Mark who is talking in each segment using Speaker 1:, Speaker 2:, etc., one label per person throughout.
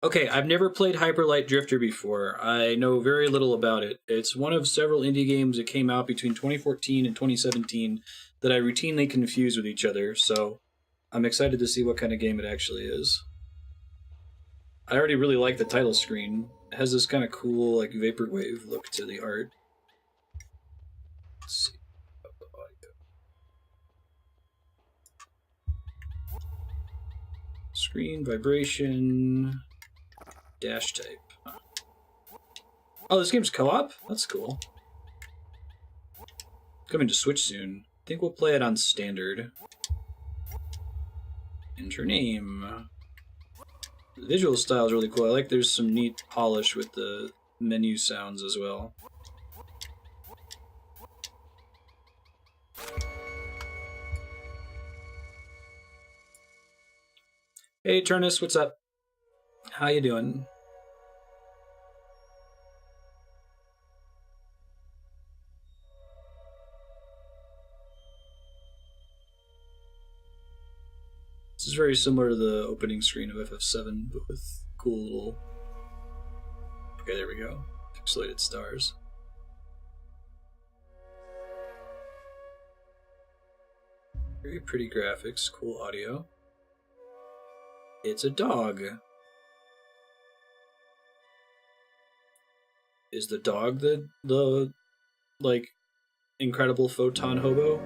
Speaker 1: Okay, I've never played Hyper Light Drifter before. I know very little about it. It's one of several indie games that came out between 2014 and 2017 that I routinely confuse with each other, so I'm excited to see what kind of game it actually is. I already really like the title screen. It has this kind of cool, like, vaporwave look to the art. Let's see. Screen, vibration, dash type. Oh, this game's co-op? That's cool. Coming to Switch soon. I think we'll play it on standard. Enter name. The visual style is really cool. I like there's some neat polish with the menu sounds as well. Hey Turnus, what's up? How you doing? This is very similar to the opening screen of FF7, but with cool little... Okay, there we go. Pixelated stars. Very pretty graphics, cool audio. It's a dog. Is the dog the like, incredible photon hobo?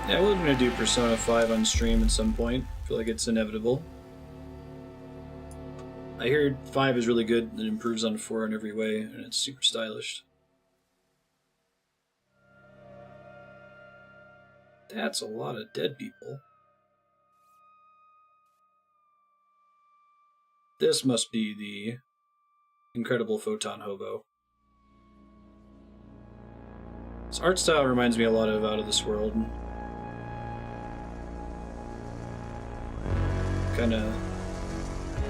Speaker 1: Yeah, we're gonna do Persona 5 on stream at some point. I feel like it's inevitable. I hear 5 is really good, it improves on 4 in every way, and it's super stylish. That's a lot of dead people. This must be the incredible photon hobo. This art style reminds me a lot of Out of This World. Kind of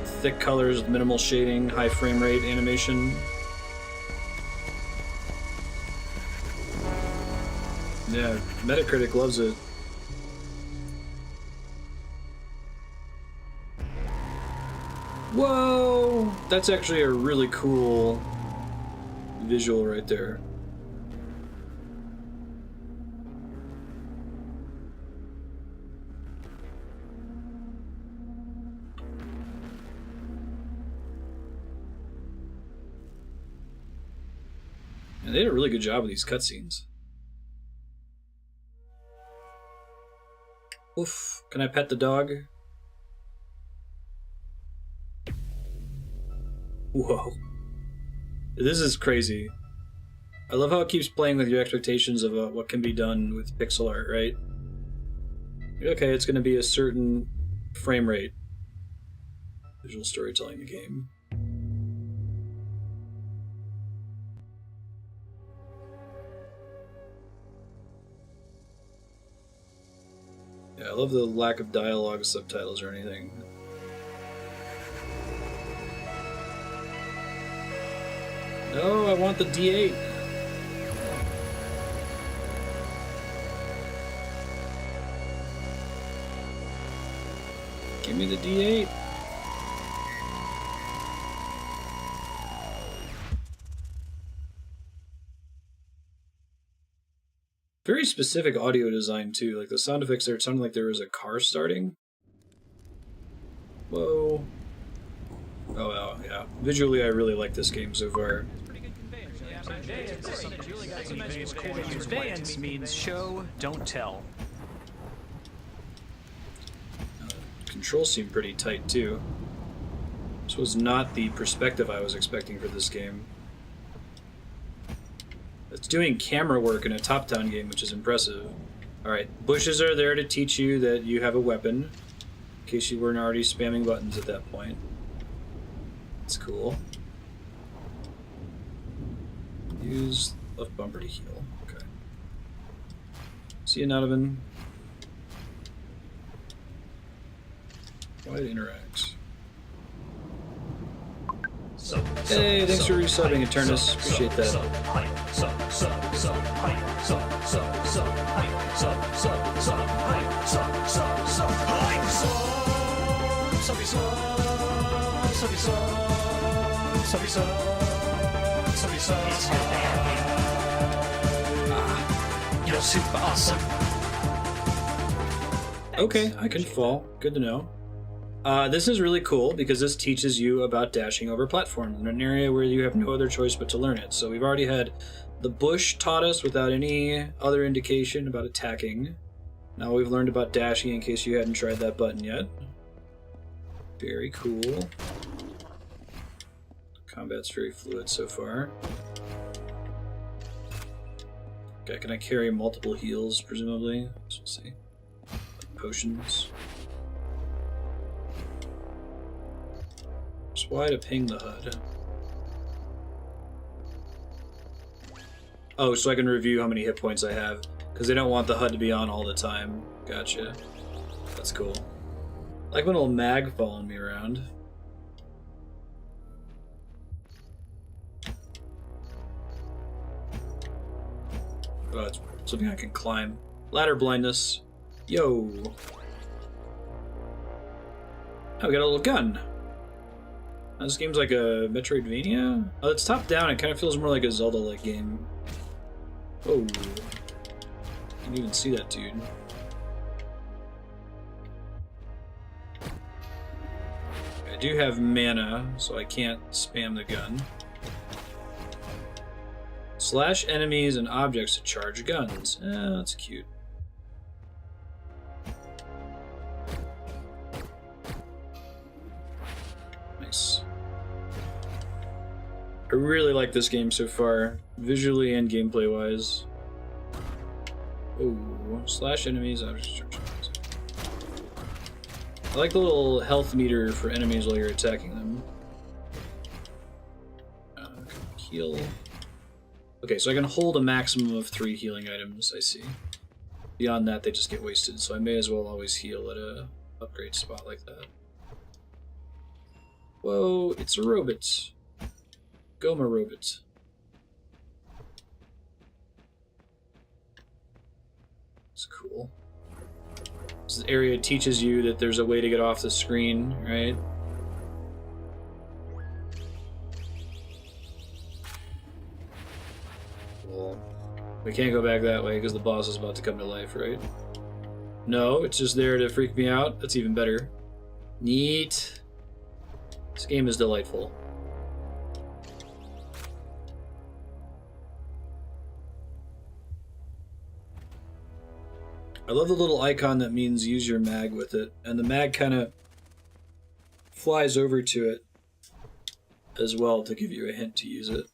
Speaker 1: thick colors, minimal shading, high frame rate animation. Yeah, Metacritic loves it. Whoa! That's actually a really cool visual right there. And they did a really good job with these cutscenes. Oof. Can I pet the dog? Whoa. This is crazy. I love how it keeps playing with your expectations of what can be done with pixel art, right? Okay, it's going to be a certain frame rate. Visual storytelling in the game. Yeah, I love the lack of dialogue, subtitles, or anything. No, I want the D8. Give me the D8. Very specific audio design too. Like the sound effects there, it sounded like there was a car starting. Whoa. Oh wow, yeah. Visually, I really like this game so far.
Speaker 2: Conveyance means show, don't tell.
Speaker 1: Controls seem pretty tight too. This was not the perspective I was expecting for this game. It's doing camera work in a top-down game, which is impressive. Alright, bushes are there to teach you that you have a weapon, in case you weren't already spamming buttons at that point. That's cool. Use left bumper to heal. Okay. See you, Nodovan. Why it interacts.
Speaker 2: So
Speaker 1: Hey, thanks for resubbing, Eternus. Appreciate that.
Speaker 2: You're super awesome.
Speaker 1: Okay, I can fall. Good to know. This is really cool because this teaches you about dashing over platforms in an area where you have no other choice but to learn it. So we've already had the bush taught us without any other indication about attacking. Now we've learned about dashing in case you hadn't tried that button yet. Very cool. Combat's very fluid so far. Okay, can I carry multiple heals, presumably? Let's see. Potions. Just why to ping the HUD? Oh, so I can review how many hit points I have. Because they don't want the HUD to be on all the time. Gotcha. That's cool. I like when a little mag following me around. Oh, it's something I can climb. Ladder blindness. Yo. Oh, we got a little gun. Oh, this game's like a Metroidvania? Oh, it's top down. It kind of feels more like a Zelda-like game. Oh. Didn't even see that dude. I do have mana, so I can't spam the gun. Slash enemies and objects to charge guns. That's cute. Nice. I really like this game so far, visually and gameplay-wise. Oh, slash enemies, objects to charge guns. I like the little health meter for enemies while you're attacking them. Heal. Okay, so I can hold a maximum of 3 healing items, I see. Beyond that, they just get wasted, so I may as well always heal at a upgrade spot like that. Whoa, it's a robot. Goma robot. It's cool. This area teaches you that there's a way to get off the screen, right? Well, we can't go back that way because the boss is about to come to life, right? No, it's just there to freak me out. That's even better. Neat. This game is delightful. I love the little icon that means use your mag with it, and the mag kind of flies over to it as well to give you a hint to use it.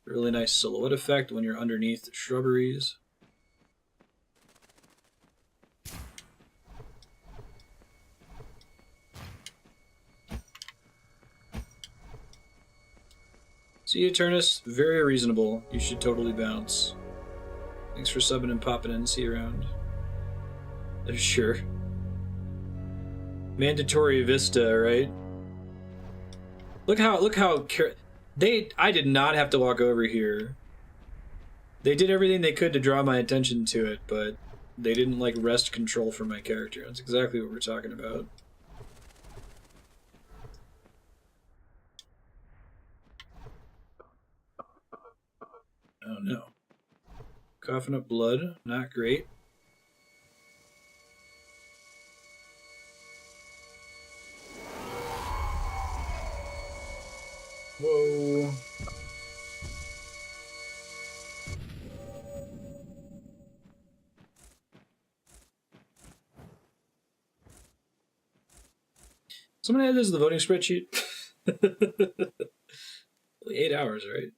Speaker 1: Really nice silhouette effect when you're underneath the shrubberies. See, Eternus, very reasonable. You should totally bounce. Thanks for subbing and popping in. See you around. Sure. Mandatory Vista, right? Look how I did not have to walk over here. They did everything they could to draw my attention to it, but they didn't like wrest control from my character. That's exactly what we're talking about. Oh no. Coughing up blood, not great. Whoa. Someone add this to the voting spreadsheet? Only 8 hours, right?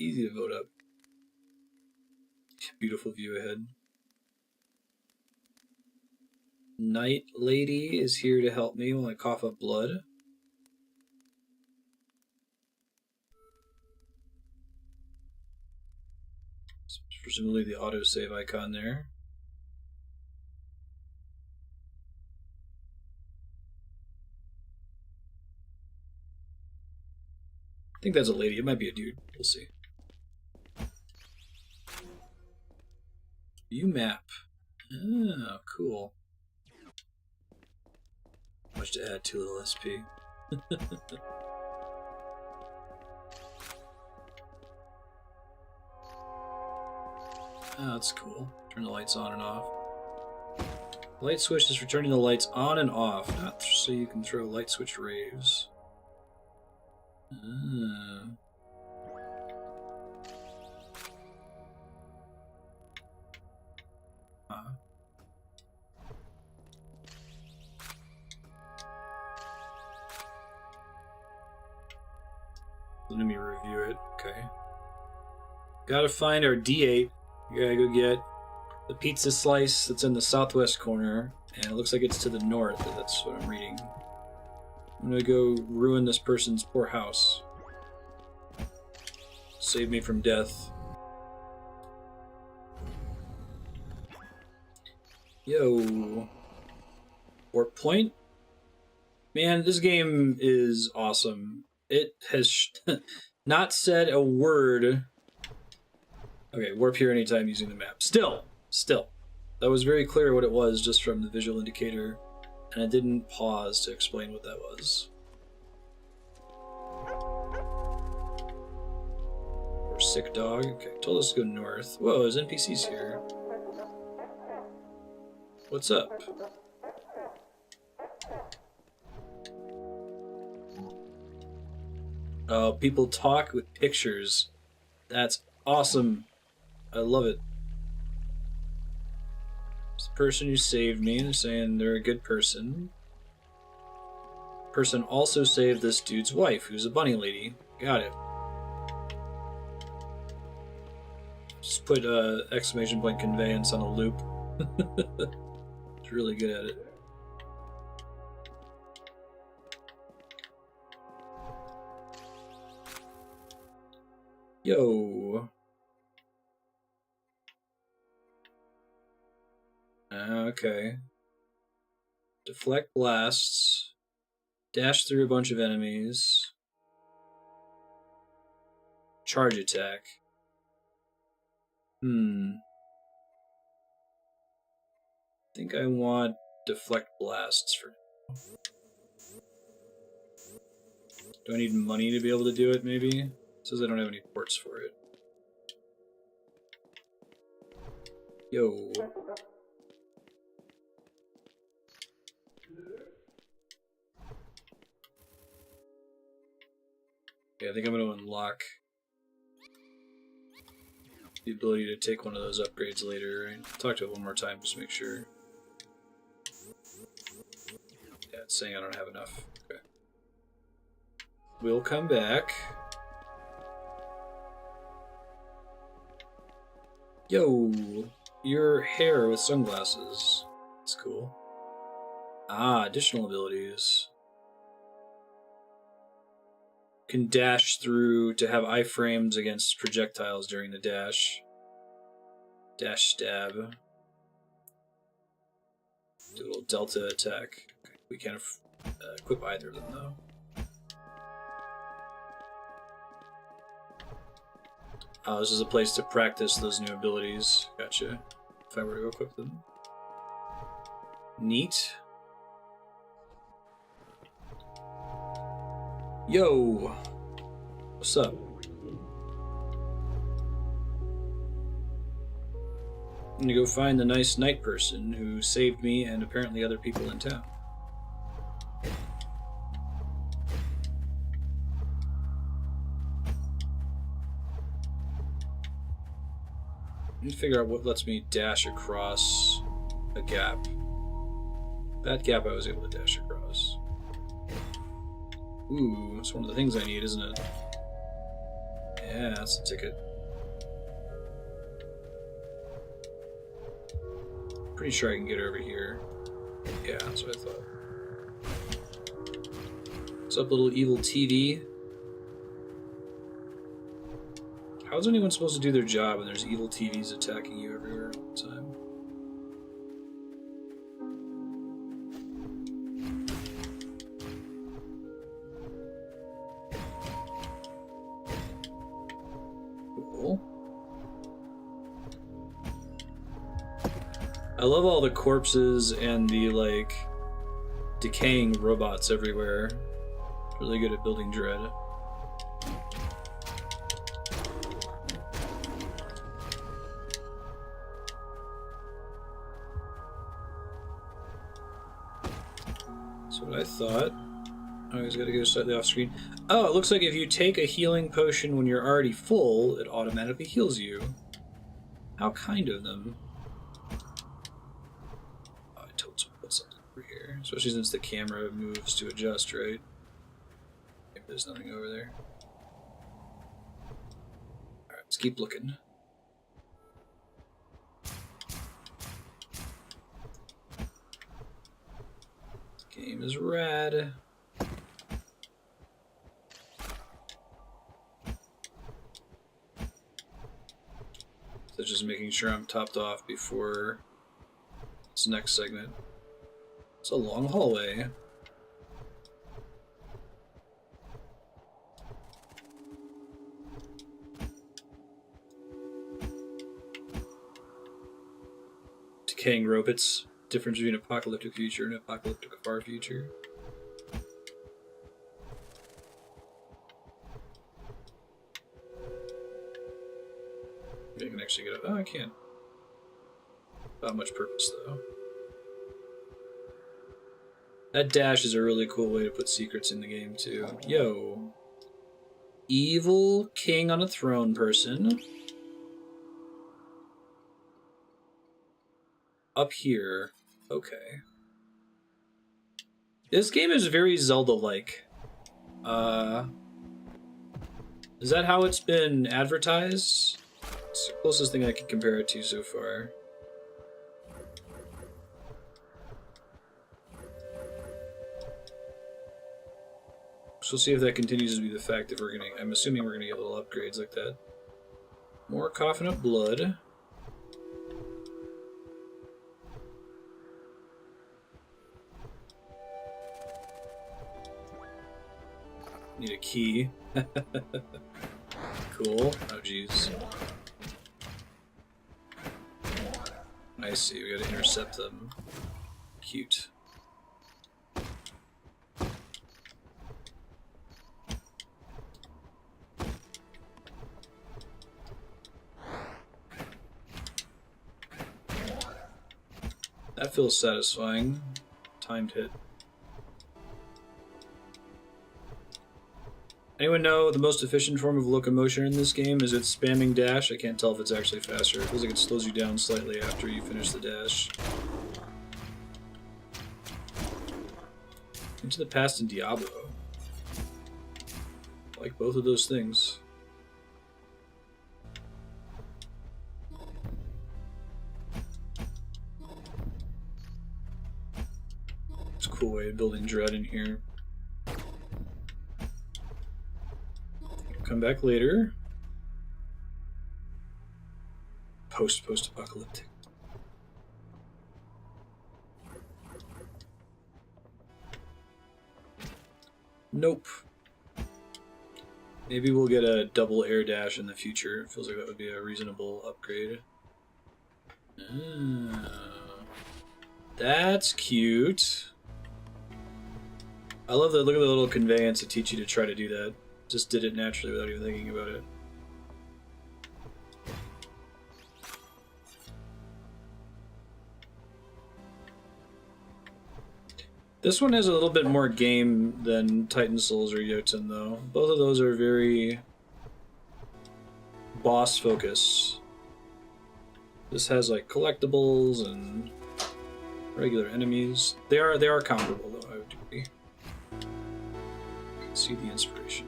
Speaker 1: Easy to vote up. Beautiful view ahead. Night Lady is here to help me while I cough up blood. Presumably the autosave icon there. think that's a lady. It might be a dude. We'll see. View map. Oh, cool. Much to add to little SP. Oh, that's cool. Turn the lights on and off. Light switch is for turning the lights on and off, not so you can throw light switch raves. Ah. Let me review it. Okay. Gotta find our D8. We gotta go get the pizza slice that's in the southwest corner, and it looks like it's to the north. That's what I'm reading. I'm gonna go ruin this person's poor house. Save me from death. Yo. Warp point? Man, this game is awesome. It has not said a word. Okay, warp here anytime using the map. Still. That was very clear what it was just from the visual indicator, and I didn't pause to explain what that was. Or sick dog. Okay, told us to go north. Whoa, there's NPCs here. What's up? Oh, people talk with pictures. That's awesome. I love it. It's the person who saved me and saying they're a good person. Person also saved this dude's wife, who's a bunny lady. Got it. Just put exclamation point conveyance on a loop. It's really good at it. Yo. Okay. Deflect blasts. Dash through a bunch of enemies. Charge attack. I think I want deflect blasts for now. Do I need money to be able to do it, maybe? It says I don't have any ports for it. Yo. Okay, I think I'm going to unlock the ability to take one of those upgrades later. Right? Talk to it one more time just to make sure. Yeah, it's saying I don't have enough. Okay. We'll come back. Yo, your hair with sunglasses. That's cool. Ah, additional abilities. Can dash through to have iframes against projectiles during the dash. Dash stab. Do a little delta attack. Okay, we can't equip either of them though. Oh, this is a place to practice those new abilities. Gotcha. If I were to go equip them. Neat. Yo! What's up? I'm gonna go find the nice night person who saved me and apparently other people in town. I need to figure out what lets me dash across a gap. That gap I was able to dash across. Ooh, that's one of the things I need, isn't it? Yeah, that's a ticket. Pretty sure I can get over here. Yeah, that's what I thought. What's up, little evil TV? How's anyone supposed to do their job when there's evil TVs attacking you everywhere all the time? Cool. I love all the corpses and the, like, decaying robots everywhere. Really good at building dread. That's what I thought. I always gotta go slightly off screen. Oh, it looks like if you take a healing potion when you're already full, it automatically heals you. How kind of them. Oh, I told someone to put something over here. Especially since the camera moves to adjust, right? Maybe there's nothing over there. Alright, let's keep looking. This game is rad. So just making sure I'm topped off before this next segment. It's a long hallway. Decaying robots. Difference between apocalyptic future and apocalyptic far future. I can actually get up. Oh, I can. Not much purpose, though. That dash is a really cool way to put secrets in the game, too. Yo. Evil king on a throne person. Up here. Okay. This game is very Zelda-like. Is that how it's been advertised? It's the closest thing I can compare it to so far. So we'll see if that continues to be the fact that we're gonna. I'm assuming we're gonna get little upgrades like that. More coughing up blood. Need a key. Cool. Oh jeez. I see, we gotta intercept them. Cute. That feels satisfying. Timed hit. Anyone know the most efficient form of locomotion in this game? Is it spamming dash? I can't tell if it's actually faster. It feels like it slows you down slightly after you finish the dash. Into the Past and Diablo. I like both of those things. It's a cool way of building dread in here. Come back later. Post-apocalyptic. Nope. Maybe we'll get a double air dash in the future. Feels like that would be a reasonable upgrade. That's cute. I love that. Look at the little conveyance to teach you to try to do that. Just did it naturally without even thinking about it. This one has a little bit more game than Titan Souls or Jotun, though. Both of those are very boss focus. This has like collectibles and regular enemies. They are comparable, though, I would agree. I can see the inspiration.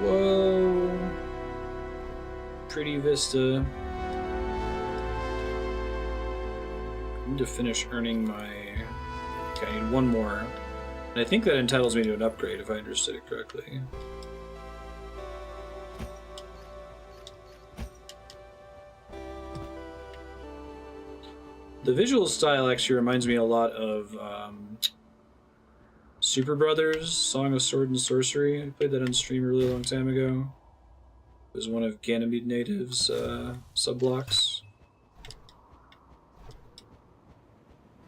Speaker 1: Whoa. Pretty vista. I need to finish earning my... Okay, I need one more. And I think that entitles me to an upgrade, if I understood it correctly. The visual style actually reminds me a lot of Super Brothers, Song of Sword and Sorcery. I played that on stream a really long time ago. It was one of Ganymede Native's sub-blocks.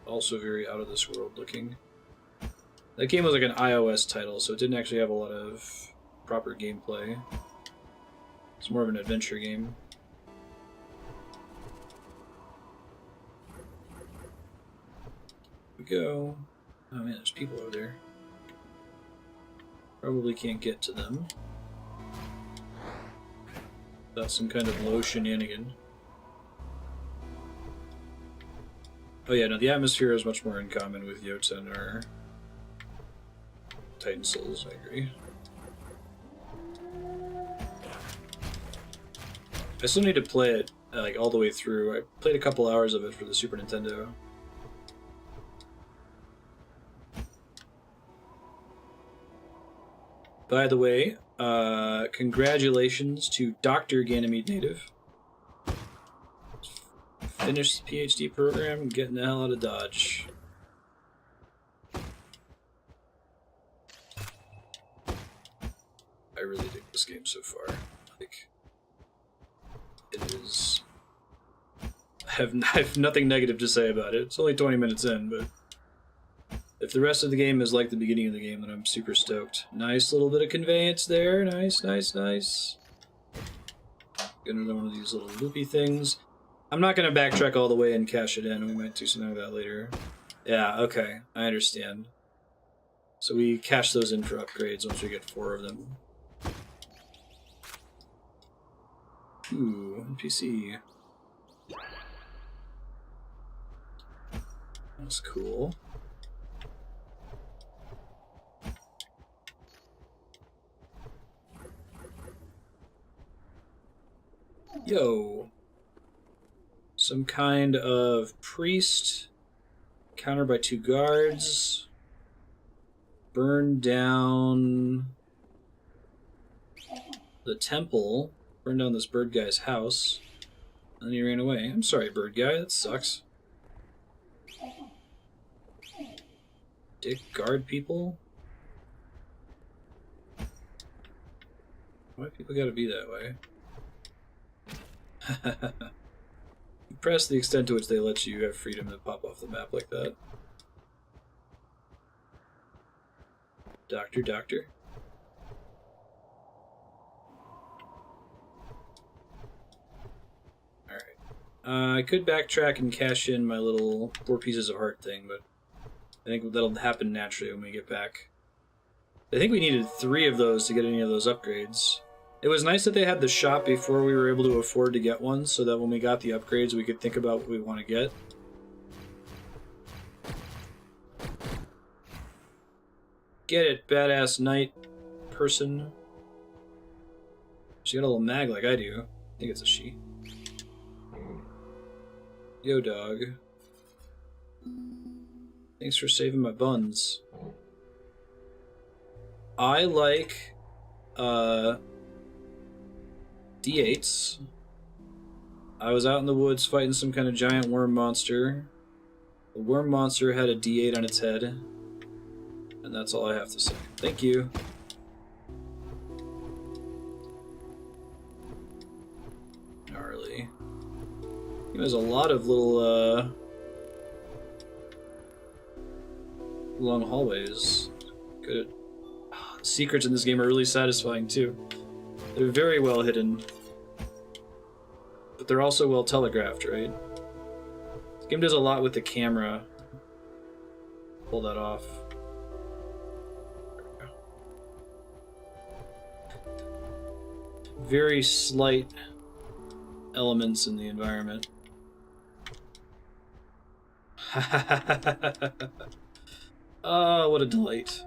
Speaker 1: Also very out of this world looking. That game was like an iOS title, so it didn't actually have a lot of proper gameplay. It's more of an adventure game. Here we go. Oh man, there's people over there. Probably can't get to them. That's some kind of low shenanigan. Oh yeah, no, the atmosphere is much more in common with Jotun or Titan Souls, I agree. I still need to play it like all the way through. I played a couple hours of it for the Super Nintendo. By the way, congratulations to Dr. Ganymede Native. Finished the PhD program and getting the hell out of Dodge. I really dig this game so far. Like, it is... I have nothing negative to say about it. It's only 20 minutes in, but if the rest of the game is like the beginning of the game, then I'm super stoked. Nice little bit of conveyance there. Nice, nice, nice. Get another one of these little loopy things. I'm not going to backtrack all the way and cash it in. We might do something like that later. Yeah, okay. I understand. So we cash those in for upgrades once we get 4 of them. Ooh, NPC. That's cool. Yo. Some kind of priest. Countered by 2 guards. Burned down the temple. Burned down this bird guy's house. And then he ran away. I'm sorry, bird guy. That sucks. Dick guard people? Why people gotta be that way? Impressed the extent to which they let you have freedom to pop off the map like that. Doctor. Alright. I could backtrack and cash in my little 4 pieces of heart thing, but I think that'll happen naturally when we get back. I think we needed 3 of those to get any of those upgrades. It was nice that they had the shop before we were able to afford to get one, so that when we got the upgrades we could think about what we want to get. Get it, badass knight person. She got a little mag like I do. I think it's a she. Yo, dog. Thanks for saving my buns. I like D8s. I was out in the woods fighting some kind of giant worm monster. The worm monster had a D8 on its head. And that's all I have to say. Thank you. Gnarly. There's a lot of little long hallways. Good. Secrets in this game are really satisfying too. They're very well hidden, but they're also well telegraphed, right? This game does a lot with the camera. Pull that off. There we go. Very slight elements in the environment. Oh, what a delight.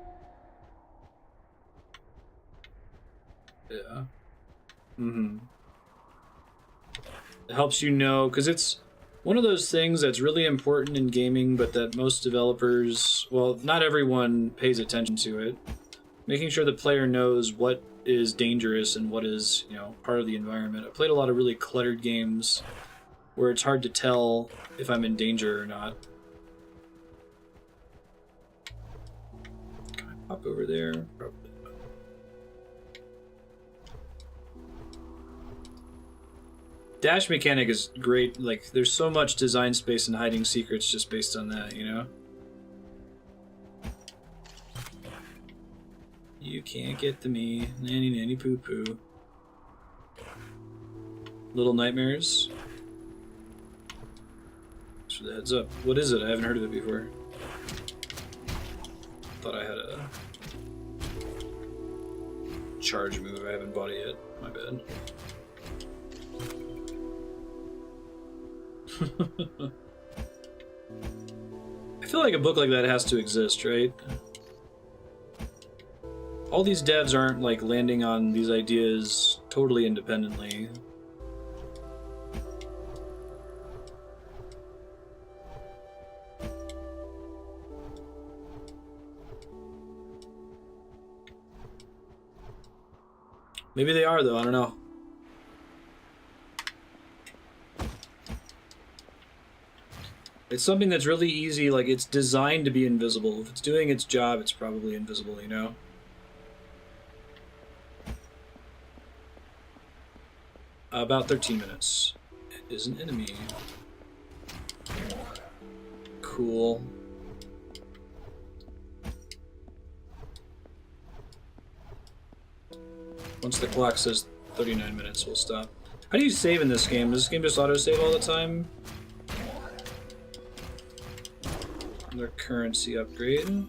Speaker 1: Yeah. It helps you know, because it's one of those things that's really important in gaming, but that most developers, well, not everyone pays attention to it. Making sure the player knows what is dangerous and what is, you know, part of the environment. I've played a lot of really cluttered games where it's hard to tell if I'm in danger or not. jump over there? Probably not. Dash mechanic is great. Like, there's so much design space and hiding secrets just based on that, you know? You can't get to me. Nanny nanny poo poo. Little Nightmares. Thanks for the heads up. What is it? I haven't heard of it before. Thought I had a charge move. I haven't bought it yet. My bad. I feel like a book like that has to exist, right? All these devs aren't like landing on these ideas totally independently. Maybe they are, though. I don't know. It's something that's really easy. Like, it's designed to be invisible. If it's doing its job, it's probably invisible, you know? About 13 minutes. It is an enemy. Cool. Once the clock says 39 minutes, we'll stop. How do you save in this game? Does this game just auto-save all the time? Another currency upgrade.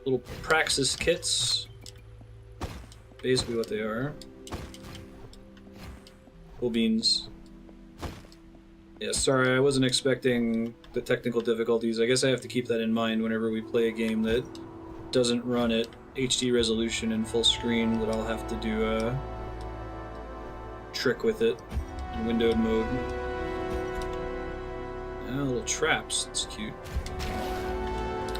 Speaker 1: Little Praxis kits. Basically what they are. Cool beans. Yeah, sorry, I wasn't expecting the technical difficulties. I guess I have to keep that in mind whenever we play a game that doesn't run at HD resolution and full screen, that I'll have to do a trick with it in windowed mode. Little traps, that's cute.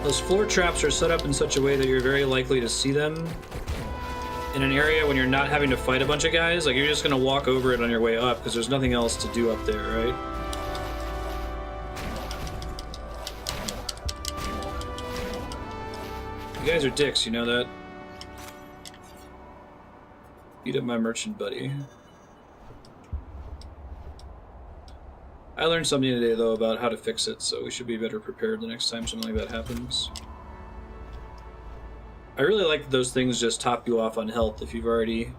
Speaker 1: Those floor traps are set up in such a way that you're very likely to see them in an area when you're not having to fight a bunch of guys. Like, you're just gonna walk over it on your way up because there's nothing else to do up there, right? You guys are dicks, you know that? Beat up my merchant buddy. I learned something today, though, about how to fix it, so we should be better prepared the next time something like that happens. I really like that those things just top you off on health if you've already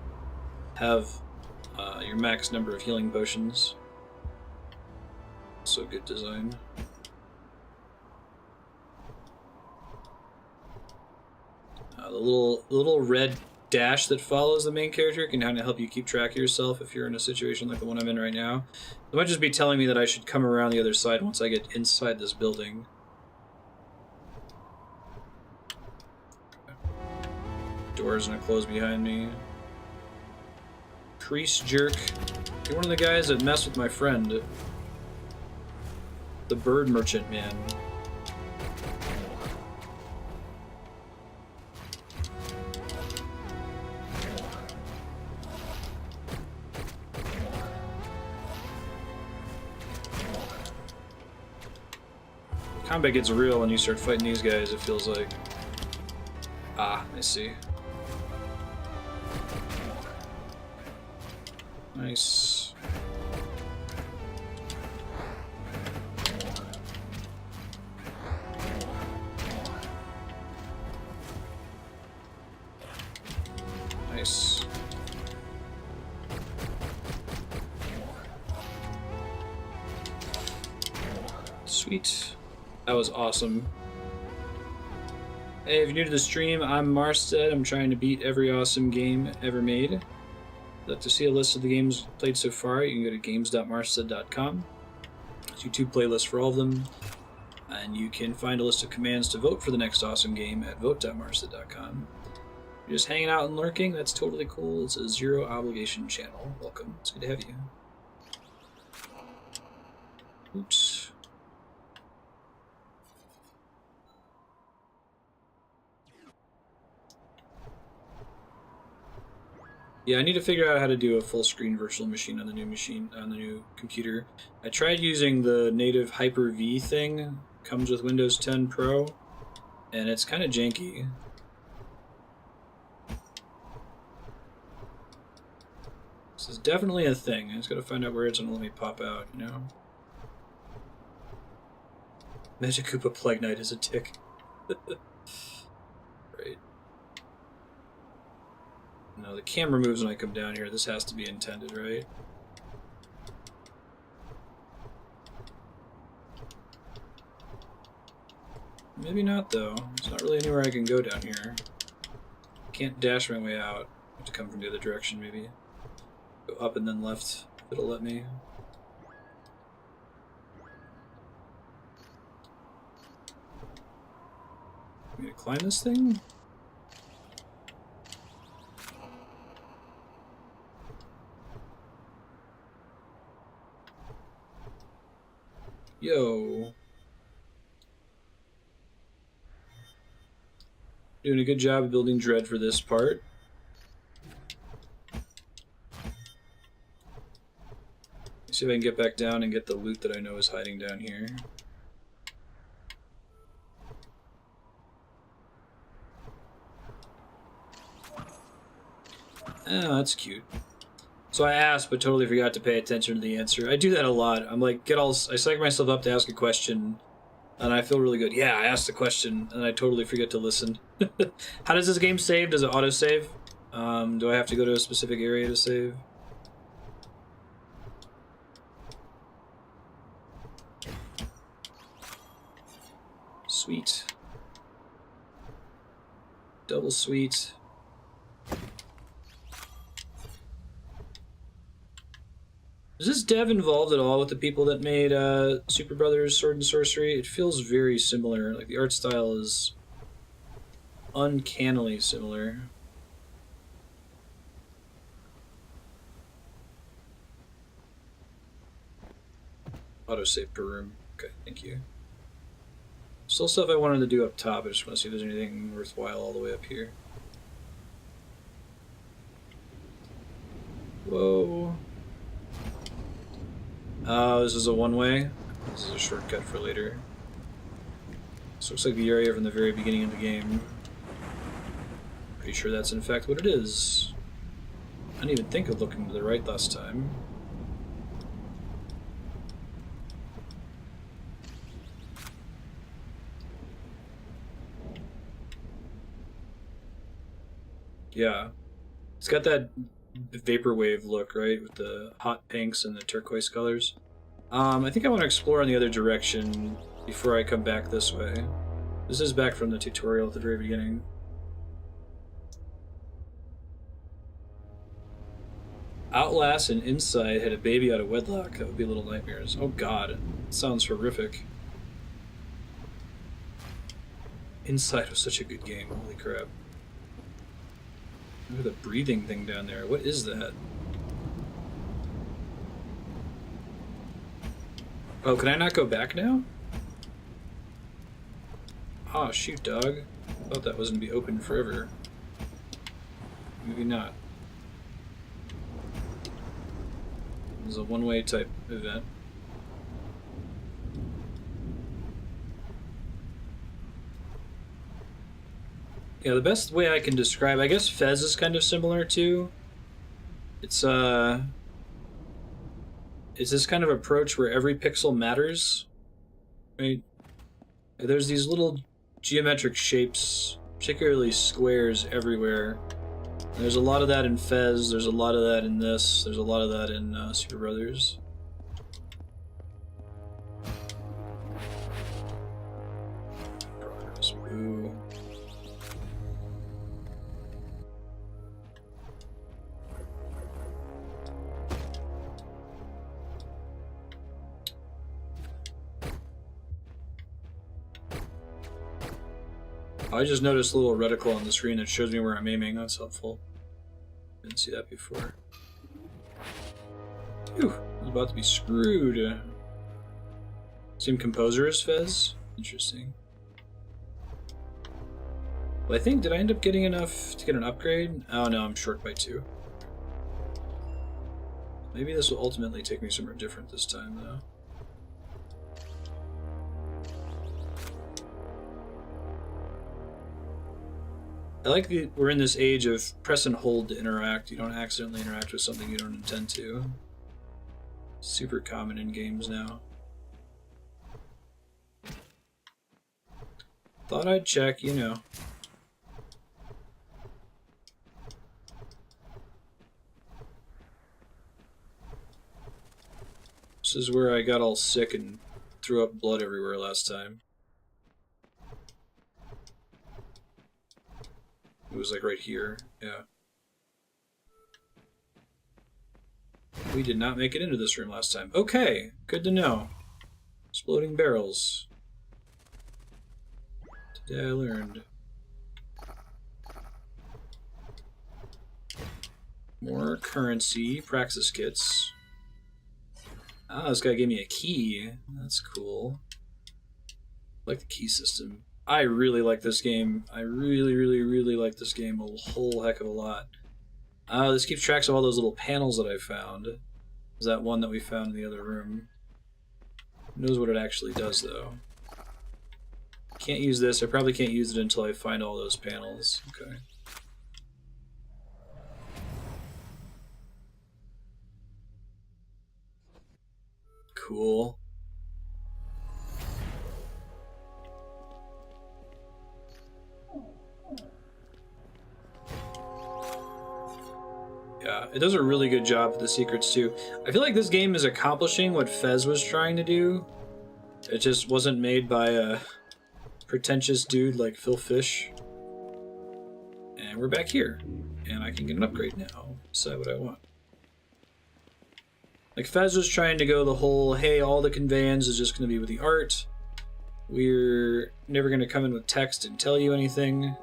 Speaker 1: have your max number of healing potions. So good design. The little red dash that follows the main character can kind of help you keep track of yourself if you're in a situation like the one I'm in right now. It might just be telling me that I should come around the other side once I get inside this building. Door's gonna close behind me. Priest jerk. You're one of the guys that mess with my friend. The bird merchant man. Combat gets real when you start fighting these guys, it feels like. Ah, I see. Nice. Nice. Sweet. That was awesome. Hey, if you're new to the stream, I'm Marstead. I'm trying to beat every awesome game ever made. If you'd like to see a list of the games played so far, you can go to games.marstead.com. There's a YouTube playlist for all of them. And you can find a list of commands to vote for the next awesome game at vote.marstead.com. If you're just hanging out and lurking, that's totally cool. It's a zero obligation channel. Welcome. It's good to have you. Oops. Yeah, I need to figure out how to do a full screen virtual machine on the new computer. I tried using the native Hyper-V thing, comes with Windows 10 Pro, And it's kind of janky. This is definitely a thing. I just gotta find out where it's gonna let me pop out, you know? Magic Koopa Plague Knight is a tick. Right. No, the camera moves when I come down here. This has to be intended, right? Maybe not, though. There's not really anywhere I can go down here. Can't dash my way out. I have to come from the other direction, maybe. Go up and then left, if it'll let me. I'm gonna climb this thing? Yo. Doing a good job of building dread for this part. See if I can get back down and get the loot that I know is hiding down here. Oh, that's cute. So I asked, but totally forgot to pay attention to the answer. I do that a lot. I'm like, I psych myself up to ask a question, and I feel really good. Yeah, I asked the question, and I totally forget to listen. How does this game save? Does it auto-save? Do I have to go to a specific area to save? Sweet. Double sweet. Is this dev involved at all with the people that made Super Brothers Sword and Sorcery? It feels very similar. Like, the art style is uncannily similar. Autosave per room. Okay, thank you. Still stuff I wanted to do up top. I just want to see if there's anything worthwhile all the way up here. Whoa. Oh, this is a one-way? This is a shortcut for later. This looks like the area from the very beginning of the game. Pretty sure that's in fact what it is. I didn't even think of looking to the right last time. Yeah. It's got that vaporwave look, right? With the hot pinks and the turquoise colors. I think I want to explore in the other direction before I come back this way. This is back from the tutorial at the very beginning. Outlast and Inside had a baby out of wedlock. That would be little nightmares. Oh god, it sounds horrific. Inside was such a good game, holy crap. Look at the breathing thing down there. What is that? Oh, can I not go back now? Ah, shoot, dog. I thought that was going to be open forever. Maybe not. This is a one-way type event. Yeah, the best way I can describe, I guess Fez is kind of similar too. It's this kind of approach where every pixel matters, right? There's these little geometric shapes, particularly squares, everywhere. There's a lot of that in Fez, there's a lot of that in this, there's a lot of that in Super Brothers. Progress, boo. I just noticed a little reticle on the screen that shows me where I'm aiming. That's helpful. Didn't see that before. Phew, I was about to be screwed. Same composer as Fez? Interesting. Well, I think, did I end up getting enough to get an upgrade? Oh no, I'm short by 2. Maybe this will ultimately take me somewhere different this time, though. I like that we're in this age of press and hold to interact. You don't accidentally interact with something you don't intend to. Super common in games now. Thought I'd check, you know. This is where I got all sick and threw up blood everywhere last time. It was like right here, yeah. We did not make it into this room last time. Okay, good to know. Exploding barrels. Today I learned. More currency, praxis kits. Ah, this guy gave me a key. That's cool. I like the key system. I really like this game. I really like this game a whole heck of a lot. This keeps tracks of all those little panels that I found. There's that one that we found in the other room. Who knows what it actually does, though. Can't use this. I probably can't use it until I find all those panels. Okay. Cool. Yeah, it does a really good job with the secrets too. I feel like this game is accomplishing what Fez was trying to do. It just wasn't made by a pretentious dude like Phil Fish. And we're back here. And I can get an upgrade now. Decide what I want. Like Fez was trying to go the whole, hey, all the conveyance is just going to be with the art. We're never going to come in with text and tell you anything.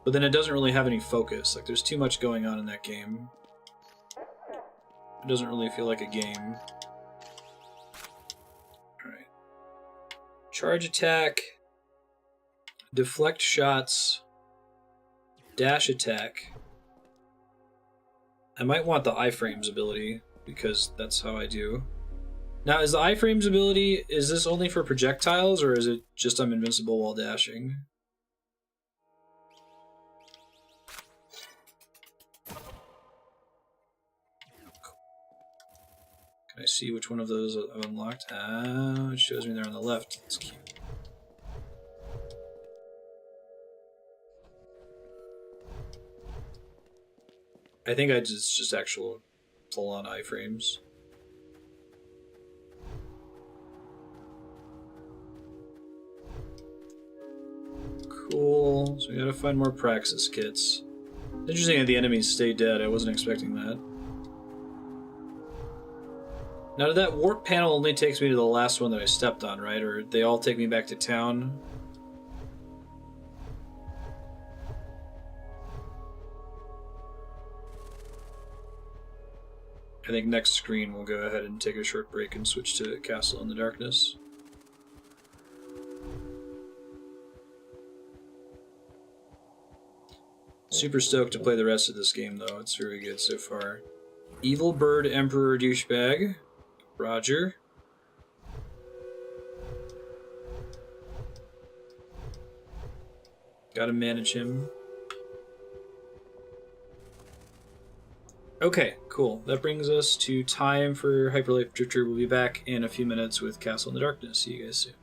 Speaker 1: But then it doesn't really have any focus. Like, there's too much going on in that game. It doesn't really feel like a game. Alright. Charge attack. Deflect shots. Dash attack. I might want the iframes ability, because that's how I do. Now, is the iframes ability, is this only for projectiles, or is it just I'm invincible while dashing? Can I see which one of those I've unlocked? Ah, it shows me there on the left. That's cute. I think it's just actual full-on iframes. Cool. So we gotta find more praxis kits. Interesting that the enemies stay dead. I wasn't expecting that. Now, that warp panel only takes me to the last one that I stepped on, right? Or they all take me back to town? I think next screen we'll go ahead and take a short break and switch to Castle in the Darkness. Super stoked to play the rest of this game, though. It's very good so far. Evil Bird Emperor Douchebag. Roger. Gotta manage him. Okay, cool. That brings us to time for Hyperlife Drifter. We'll be back in a few minutes with Castle in the Darkness. See you guys soon.